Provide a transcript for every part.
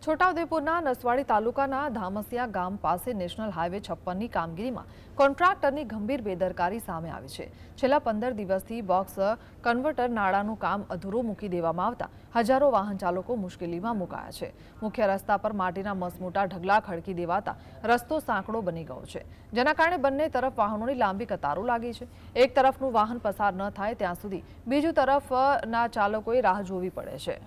છોટાઉદેપુરના નસવાડી તાલુકાના ધામસિયા ગામ પાસે નેશનલ હાઈવે 56ની કામગીરીમાં કોન્ટ્રાક્ટરની ગંભીર બેદરકારી સામે આવી છે। છેલ્લા 15 દિવસથી બોક્સ કન્વર્ટર નાળાનું કામ અધૂરું મૂકી દેવામાં આવતા હજારો વાહન ચાલકો મુશ્કેલીમાં મુકાયા છે। મુખ્ય રસ્તા પર માટીના મસમોટા ઢગલા ખડકી દેવાતા રસ્તો સાંકડો બની ગયો છે, જેના કારણે બંને તરફ વાહનોની લાંબી કતારો લાગી છે। એક તરફનું વાહન પસાર ન થાય ત્યાં સુધી બીજી તરફના ચાલકોએ રાહ જોવી પડે છે।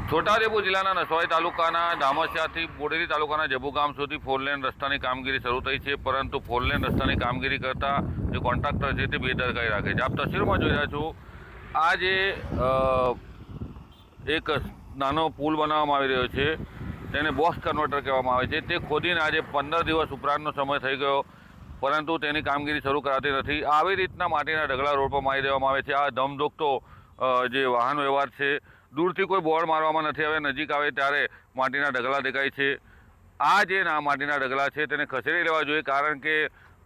છોટાઉદેપુર જિલ્લાના નસવાડી તાલુકાના ધામસિયાથી બોડેલી તાલુકાના જબુ ગામ સુધી ફોરલેન રસ્તાની કામગીરી શરૂ થઈ છે, પરંતુ ફોરલેન રસ્તાની કામગીરી કરતા જે કોન્ટ્રાક્ટર છે તે બેદરકારી રાખે છે। આપ તસવીરોમાં જોઈ રહ્યા છો, આ જે એક નાનો પુલ બનાવવામાં આવી રહ્યો છે તેને બોક્સ કન્વર્ટર કહેવામાં આવે છે, તે ખોદીને આજે 15 દિવસ ઉપરાંતનો સમય થઈ ગયો, પરંતુ તેની કામગીરી શરૂ કરાતી નથી। આવી રીતના માટીના ઢગલા રોડ પર મારી દેવામાં આવે છે। આ ધમધોકતો જે વાહન વ્યવહાર છે, દૂરથી કોઈ બોર્ડ મારવામાં નથી આવે, નજીક આવે ત્યારે માટીના ઢગલા દેખાય છે। આ જે માટીના ઢગલા છે તેને ખસેડી લેવા જોઈએ, કારણ કે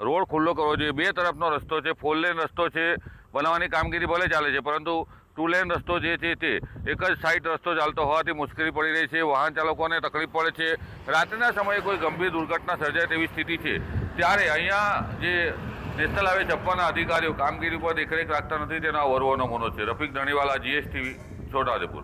રોડ ખુલ્લો કરવો જોઈએ। બે તરફનો રસ્તો છે, 4 લેન રસ્તો છે, બનાવવાની કામગીરી ભલે ચાલે છે, પરંતુ 2 લેન રસ્તો જે છે તે એક જ સાઈડ રસ્તો ચાલતો હોવાથી મુશ્કેલી પડી રહી છે, વાહન ચાલકોને તકલીફ પડે છે। રાત્રિના સમયે કોઈ ગંભીર દુર્ઘટના સર્જાય તેવી સ્થિતિ છે, ત્યારે અહીંયા જે નેશનલ હાઈવે 56ના અધિકારીઓ કામગીરી પર દેખરેખ રાખતા નથી, તેનો અવરોહનો ગુનો છે। રફીક ધણીવાલા, GSTV, છોટાઉદેપુર।